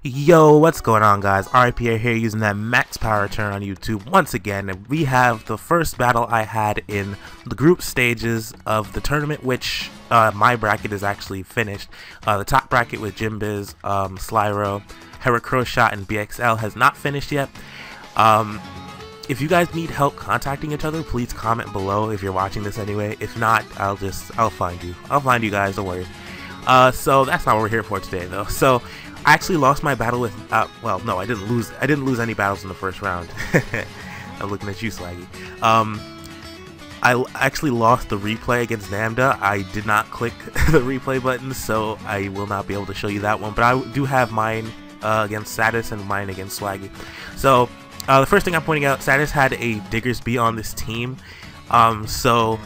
Yo, what's going on, guys? R.I.Pierre here, using that max power turn on YouTube once again. And we have the first battle I had in the group stages of the tournament, which my bracket is actually finished. The top bracket with Jimbiz, Slyroh, Heracroshot, and BXL has not finished yet. If you guys need help contacting each other, please comment below if you're watching this anyway. If not, I'll find you. I'll find you guys, don't worry. So that's not what we're here for today, though. So I actually lost my battle with, well, no, I didn't lose any battles in the first round. I'm looking at you, Swaggy. I actually lost the replay against Namda. I did not click the replay button, so I will not be able to show you that one. But I do have mine against Satis and mine against Swaggy. So the first thing I'm pointing out, Satis had a Diggersby on this team. So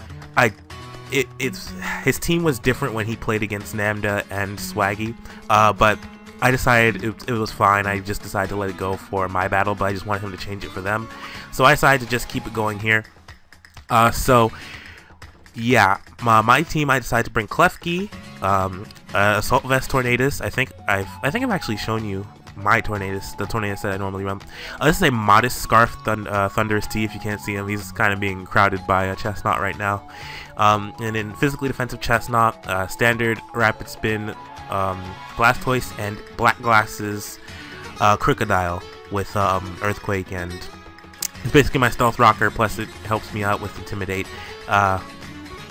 his team was different when he played against Namda and Swaggy. But I decided it was fine. I just decided to let it go for my battle, but I just wanted him to change it for them. So I decided to just keep it going here. So yeah, my team, I decided to bring Klefki, Assault Vest Tornadus. I think I've actually shown you my Tornadus, the Tornadus that I normally run. This is a modest Scarf Thunderous T. If you can't see him, he's kind of being crowded by a Chestnut right now. And in physically defensive Chestnut, standard Rapid Spin, Blastoise, and Black Glasses Crocodile with Earthquake, and it's basically my Stealth Rocker, plus it helps me out with Intimidate.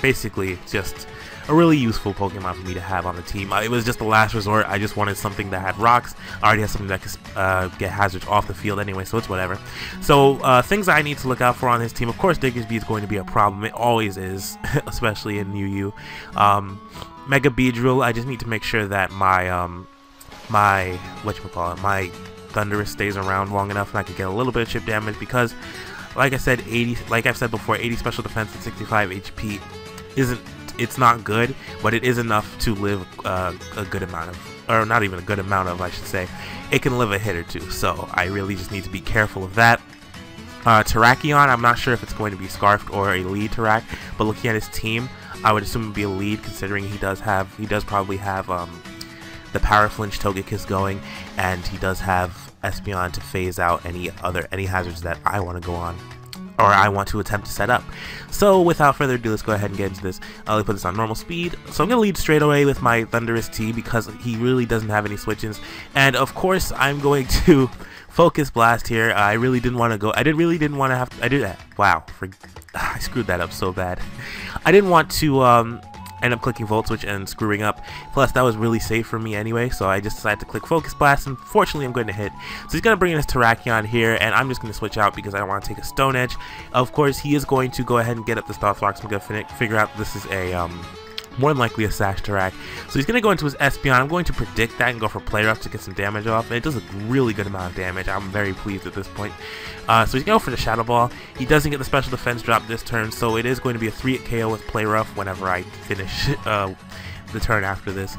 Basically, just a really useful Pokemon for me to have on the team. It was just the last resort. I just wanted something that had rocks. I already have something that could get hazards off the field anyway, so it's whatever. So things I need to look out for on his team, of course, Diggersby is going to be a problem. It always is, especially in UU. Mega Beedrill, I just need to make sure that my my Thunderous stays around long enough and I can get a little bit of chip damage, because like I said, like I've said before, 80 special defense and 65 HP it's not good, but it is enough to live a good amount of, or not even a good amount of, I should say. It can live a hit or two, so I really just need to be careful of that. Terrakion, I'm not sure if it's going to be Scarfed or a lead Terrak, but looking at his team, I would assume it would be a lead, considering he does probably have the Power Flinch Togekiss going, and he does have Espeon to phase out any hazards that I want to go on, or I want to attempt to set up. So without further ado, let's go ahead and get into this. I'll put this on normal speed. So I'm going to lead straight away with my Thunderous T, because he really doesn't have any switches. And of course, I'm going to Focus Blast here. I really didn't want to go. Wow. I screwed that up so bad. I didn't want to end up clicking Volt Switch and screwing up. Plus, that was really safe for me anyway, so I just decided to click Focus Blast, and fortunately I'm going to hit. So he's going to bring in his Terrakion here, and I'm just going to switch out because I don't want to take a Stone Edge. Of course, he is going to go ahead and get up the Stealth Rock, so I'm going to figure out this is a more than likely a Sash Terrak. So he's going to go into his Espeon. I'm going to predict that and go for Play Rough to get some damage off, and it does a really good amount of damage. I'm very pleased at this point. So he's going to go for the Shadow Ball. He doesn't get the special defense drop this turn, so it is going to be a 3-hit KO with Play Rough whenever I finish the turn after this.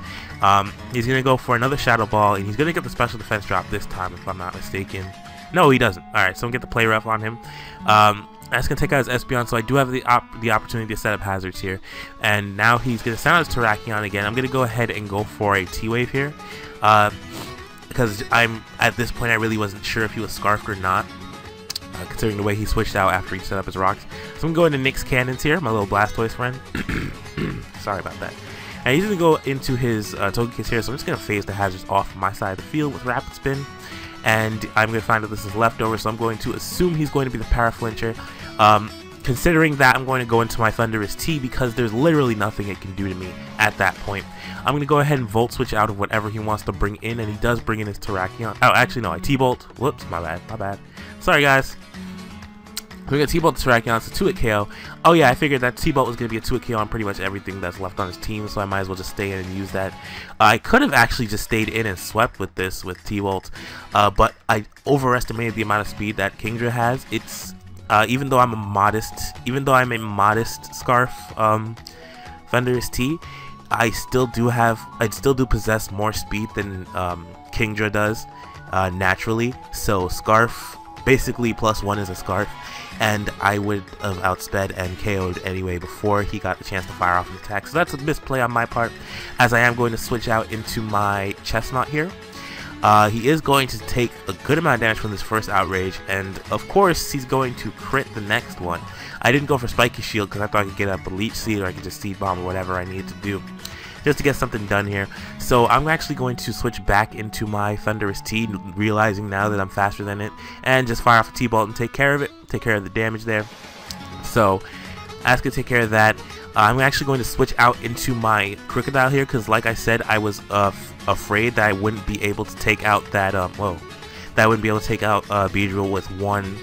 He's going to go for another Shadow Ball, and he's going to get the special defense drop this time, if I'm not mistaken. No, he doesn't. Alright, so I'm going to get the Play Rough on him. That's going to take out his Espeon, so I do have the opportunity to set up hazards here. And now he's going to sound his Terrakion again. I'm going to go ahead and go for a T-Wave here. Because at this point, I really wasn't sure if he was Scarfed or not, considering the way he switched out after he set up his rocks. So I'm going to Nyx Cannons here, my little Blastoise friend. Sorry about that. And he's going to go into his Togekiss here, so I'm just going to phase the hazards off my side of the field with Rapid Spin. And I'm going to find that this is leftover, so I'm going to assume he's going to be the Power Flincher. Considering that, I'm going to go into my Thunderous T, because there's literally nothing it can do to me at that point. I'm going to go ahead and Volt Switch out of whatever he wants to bring in, and he does bring in his Terrakion. Oh, actually, no, I T-Bolt. Whoops, my bad. Sorry, guys. We're going to T-Bolt the Terrakion. It's a 2-hit KO. Oh, yeah, I figured that T-Bolt was going to be a 2-hit KO on pretty much everything that's left on his team, so I might as well just stay in and use that. I could have actually just stayed in and swept with this, with T-Bolt, but I overestimated the amount of speed that Kingdra has. It's, even though I'm a modest Scarf Thunderous T, I still do possess more speed than Kingdra does naturally. So Scarf, basically +1 is a Scarf, and I would have outsped and KO'd anyway before he got the chance to fire off an attack. So that's a misplay on my part, as I am going to switch out into my Chestnut here. He is going to take a good amount of damage from this first outrage, and of course he's going to crit the next one. I didn't go for Spiky Shield because I thought I could get up a Leech Seed, or I could just Seed Bomb or whatever I needed to do just to get something done here. So I'm actually going to switch back into my Thunderous T, realizing now that I'm faster than it, and just fire off a T-Bolt and take care of it, take care of the damage there. So Ask to take care of that. I'm actually going to switch out into my Crocodile here because, like I said, I was afraid that I wouldn't be able to take out that that I wouldn't be able to take out Beedrill with one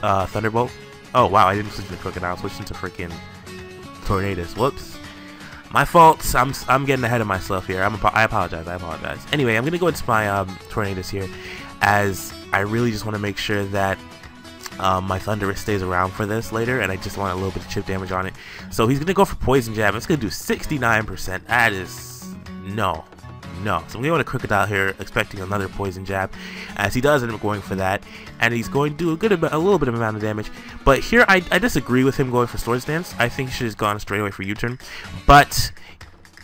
Thunderbolt. Oh wow, I didn't switch to Crocodile, I switched into freaking Tornadus. Whoops. My fault. I'm getting ahead of myself here. I apologize. Anyway, I'm gonna go into my Tornadus here, as I really just want to make sure that my Thunderous stays around for this later, and I just want a little bit of chip damage on it. So he's gonna go for Poison Jab. It's gonna do 69%. That is no. So I'm gonna go to Crocodile here, expecting another Poison Jab, as he does end up going for that, and he's going to do a little bit of amount of damage. But here I disagree with him going for Swords Dance. I think he should have gone straight away for U-turn, but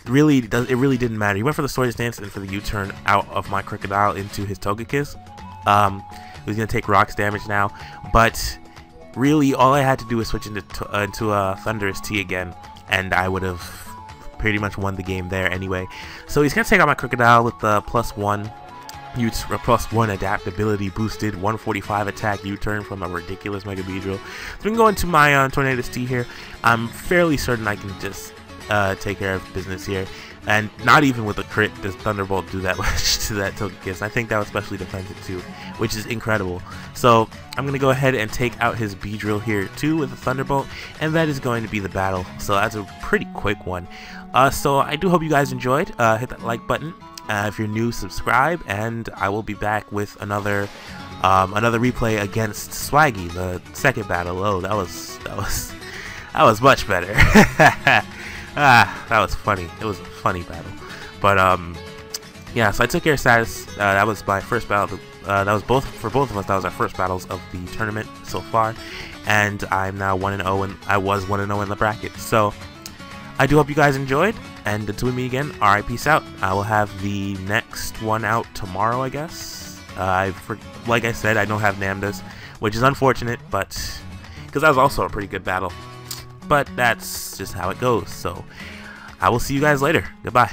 it really didn't matter. He went for the Swords Dance and for the U-turn out of my Crocodile into his Togekiss. He's gonna take rocks damage now, but really all I had to do was switch into a Thunderous T again, and I would have pretty much won the game there anyway. So he's gonna take out my Crocodile with the +1 +1 adaptability boosted 145 attack U-turn from a ridiculous Mega Beedrill. So we can go into my Tornadus T here. I'm fairly certain I can just take care of business here, and not even with a crit does Thunderbolt do that much to that Togekiss. I think that was specially defensive too, which is incredible. So I'm gonna go ahead and take out his Beedrill here too with a Thunderbolt, and that is going to be the battle. So that's a pretty quick one. So I do hope you guys enjoyed. Hit that like button. If you're new, subscribe, and I will be back with another replay against Swaggy, the second battle. Oh, that was much better. That was funny. It was a funny battle. But yeah, so I took care of Satis. That was my first battle. That was for both of us. That was our first battles of the tournament so far, and I'm now 1-0, and I was 1-0 in the bracket. So I do hope you guys enjoyed, and until we meet again, alright, peace out. I will have the next one out tomorrow, I guess. Like I said, I don't have Namdas, which is unfortunate, but because that was also a pretty good battle. But that's just how it goes. So I will see you guys later. Goodbye.